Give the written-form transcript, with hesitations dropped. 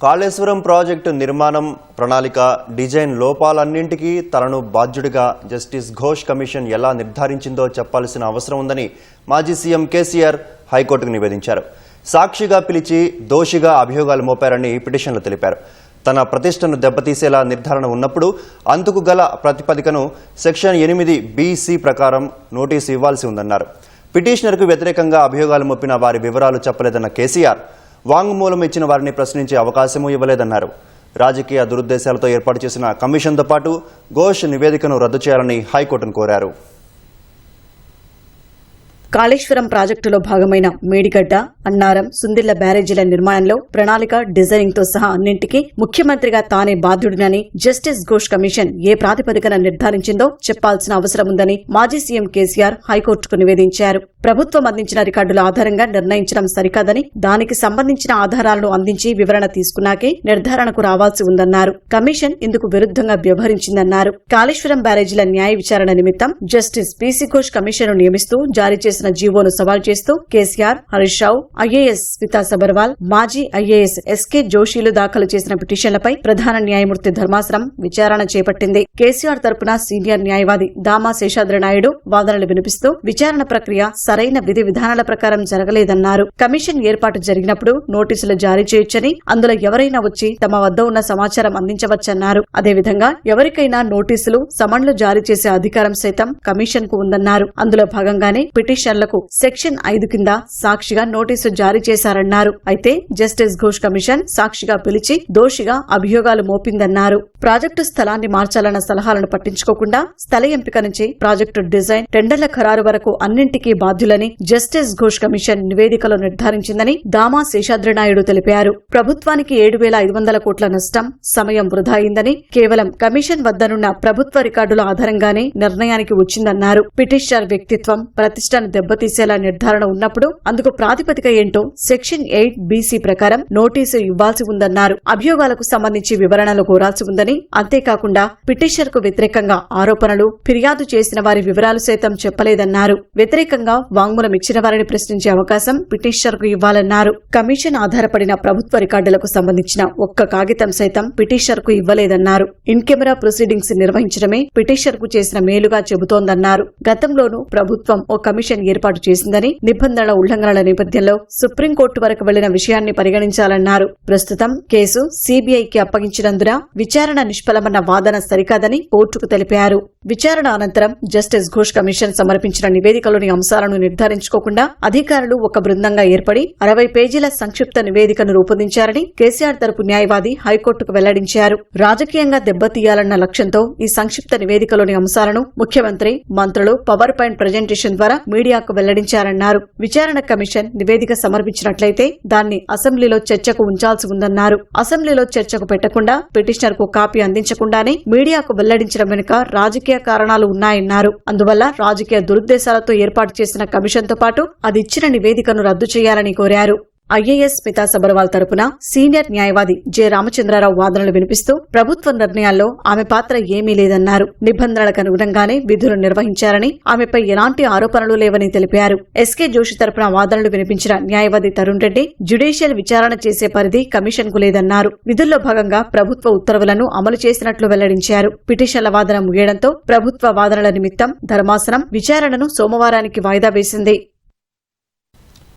Kaleshwaram project నిర్మాణం ప్రణాళిక design లోపాలన్నింటికీ తనను బాధ్యుడిగా జస్టిస్ ఘోష్ కమిషన్ ఎలా నిర్ధారించిందో చెప్పాల్సిన అవసరం ఉందని మాజీ సీఎం కేసీఆర్ హైకోర్టుకు నివేదించారు. సాక్షిగా పిలిచి దోషిగా అభియోగాలు మోపారని పిటిషన్లో తెలిపారు. తన ప్రతిష్టను దెబ్బతీసేలా నిర్ధారణ ఉన్నప్పుడు అందుకు గల ప్రతిపదికను సెక్షన్ 8(b)(c) ప్రకారం నోటీసు ఇవ్వాల్సి ఉందన్నారు. పిటిషనర్కు వ్యతిరేకంగా అభియోగాలు మోపిన వారి వివరాలు చెప్పలేదన్న కేసీఆర్ వాంగ్మూలం ఇచ్చిన వారిని ప్రశ్నించే అవకాశమూ ఇవ్వలేదన్నారు. రాజకీయ దురుద్దేశాలతో ఏర్పాటు చేసిన కమిషన్తో పాటు ఘోష్ నివేదికను రద్దు చేయాలని హైకోర్టును కోరారు. కాళేశ్వరం ప్రాజెక్టులో భాగమైన మేడిగడ్డ, అన్నారం, సుందిళ్ల బ్యారేజీల నిర్మాణంలో ప్రణాళిక, డిజైనింగ్ తో సహా అన్నింటికీ ముఖ్యమంత్రిగా తానే బాధ్యుడినని జస్టిస్ ఘోష్ కమిషన్ ఏ ప్రాతిపదికన నిర్ధారించిందో చెప్పాల్సిన అవసరం ఉందని మాజీ సీఎం కేసీఆర్ హైకోర్టుకు నివేదించారు. ప్రభుత్వం అందించిన రికార్డుల ఆధారంగా నిర్ణయించడం సరికాదని, దానికి సంబంధించిన ఆధారాలను అందించి వివరణ తీసుకున్నాకే నిర్ధారణకు రావాల్సి ఉందన్నారు. కమిషన్ ఇందుకు విరుద్ధంగా వ్యవహరించిందన్నారు. కాళేశ్వరం బ్యారేజీల న్యాయ విచారణ నిమిత్తం జస్టిస్ పీసీ ఘోష్ కమిషన్ నియమిస్తూ జారీ చేసిన జీవోను సవాల్ చేస్తూ కేసీఆర్, హరీష్ రావు, ఐఏఎస్ స్మితా సబర్వాల్, మాజీ ఐఏఎస్ ఎస్కే జోషీలు దాఖలు చేసిన పిటిషన్లపై ప్రధాన న్యాయమూర్తి ధర్మాసనం విచారణ చేపట్టింది. కేసీఆర్ తరపున సీనియర్ న్యాయవాది దామా శేషాద్రి నాయుడు వాదనలు వినిపిస్తూ విచారణ ప్రక్రియ సరైన విధి విధానాల ప్రకారం జరగలేదన్నారు. కమిషన్ ఏర్పాటు జరిగినప్పుడు నోటీసులు జారీ చేయొచ్చని, అందులో ఎవరైనా వచ్చి తమ వద్ద ఉన్న సమాచారం అందించవచ్చన్నారు. అదేవిధంగా ఎవరికైనా నోటీసులు, సమన్లు జారీ చేసే అధికారం సైతం కమిషన్ కు ఉందన్నారు. అందులో భాగంగానే పిటిషన్లకు సెక్షన్ 5 కింద సాక్షిగా నోటీసు జారీ చేశారన్నారు. అయితే జస్టిస్ ఘోష్ కమిషన్ సాక్షిగా పిలిచి దోషిగా అభియోగాలు మోపిందన్నారు. ప్రాజెక్టు స్థలాన్ని మార్చాలన్న సలహాలను పట్టించుకోకుండా స్థల ఎంపిక నుంచి ప్రాజెక్టు డిజైన్, టెండర్ల ఖరారు వరకు అన్నింటికీ బాధ్యులని జస్టిస్ ఘోష్ కమిషన్ నివేదికలో నిర్ధారించిందని దామా శేషాద్రినాయుడు తెలిపారు. ప్రభుత్వానికి 7,500 కోట్ల నష్టం, సమయం వృధా అయిందని, కేవలం కమిషన్ వద్దనున్న ప్రభుత్వ రికార్డుల ఆధారంగానే నిర్ణయానికి వచ్చిందన్నారు. పిటిషనర్ వ్యక్తిత్వం, ప్రతిష్టను దెబ్బతీసేలా నిర్ధారణ ఉన్నప్పుడు అందుకు ప్రాతిపదిక ఏంటో సెక్షన్ 8(b)(c) ప్రకారం నోటీసు ఇవ్వాల్సి ఉందన్నారు. అభియోగాలకు సంబంధించి వివరణలు కోరాల్సి ఉందని, అంతేకాకుండా పిటిషనర్ కు వ్యతిరేకంగా ఆరోపణలు, ఫిర్యాదు చేసిన వారి వివరాలు సైతం చెప్పలేదన్నారు. వ్యతిరేకంగా వాంగ్మూలం ఇచ్చిన వారిని ప్రశ్నించే అవకాశం పిటిషనర్ కు ఇవ్వాలన్నారు. కమిషన్ ఆధారపడిన ప్రభుత్వ రికార్డులకు సంబంధించిన ఒక్క కాగితం సైతం పిటిషనర్ కు ఇవ్వలేదన్నారు. ఇన్ కెమెరా ప్రొసీడింగ్స్ నిర్వహించడమే పిటిషనర్ కు చేసిన మేలుగా చెబుతోందన్నారు. గతంలోనూ ప్రభుత్వం ఓ కమిషన్ ఏర్పాటు చేసిందని, నిబంధనల ఉల్లంఘనల నేపథ్యంలో సుప్రీంకోర్టు వరకు వెళ్లిన విషయాన్ని పరిగణించాలన్నారు. ప్రస్తుతం కేసు సీబీఐకి అప్పగించినందున విచారణ నిష్ఫలమన్న వాదన సరికాదని కోర్టుకు తెలిపారు. విచారణ అనంతరం జస్టిస్ ఘోష్ కమిషన్ సమర్పించిన నివేదికలోని అంశాలను నిర్ధారించుకోకుండా అధికారులు ఒక బృందంగా ఏర్పడి 60 పేజీల సంక్షిప్త నివేదికను రూపొందించారని కేసీఆర్ తరపు న్యాయవాది హైకోర్టుకు వెల్లడించారు. రాజకీయంగా దెబ్బతీయాలన్న లక్ష్యంతో ఈ సంక్షిప్త నివేదికలోని అంశాలను ముఖ్యమంత్రి, మంత్రులు పవర్ పాయింట్ ప్రజెంటేషన్ ద్వారా మీడియాకు వెల్లడించారన్నారు. విచారణ కమిషన్ నివేదిక సమర్పించినట్లయితే దాన్ని అసెంబ్లీలో చర్చకు ఉంచాల్సి ఉందన్నారు. అసెంబ్లీలో చర్చకు పెట్టకుండా పిటిషనర్ కు కాపీ అందించకుండానే మీడియాకు వెల్లడించడం వెనుక రాజకీయ కారణాలు ఉన్నాయన్నారు. అందువల్ల రాజకీయ దురుద్దేశాలతో ఏర్పాటు చేసిన కమిషన్తో పాటు అది ఇచ్చిన నివేదికను రద్దు చేయాలని కోరారు. ఐఏఎస్ స్మితా సబర్వాల్ తరపున సీనియర్ న్యాయవాది జె రామచంద్రరావు వాదనలు వినిపిస్తూ ప్రభుత్వ నిర్ణయాల్లో ఆమె పాత్ర ఏమీ లేదన్నారు. నిబంధనలకు అనుగుణంగానే విధులు నిర్వహించారని, ఆమెపై ఎలాంటి ఆరోపణలు లేవని తెలిపారు. ఎస్కే జోషి తరపున వాదనలు వినిపించిన న్యాయవాది తరుణ్ రెడ్డి జ్యుడిషియల్ విచారణ చేసే పరిధి కమిషన్ కు లేదన్నారు. విధుల్లో భాగంగా ప్రభుత్వ ఉత్తర్వులను అమలు చేసినట్లు వెల్లడించారు. పిటిషన్ల వాదన ముగియడంతో ప్రభుత్వ వాదనల నిమిత్తం ధర్మాసనం విచారణను సోమవారానికి వాయిదా వేసింది.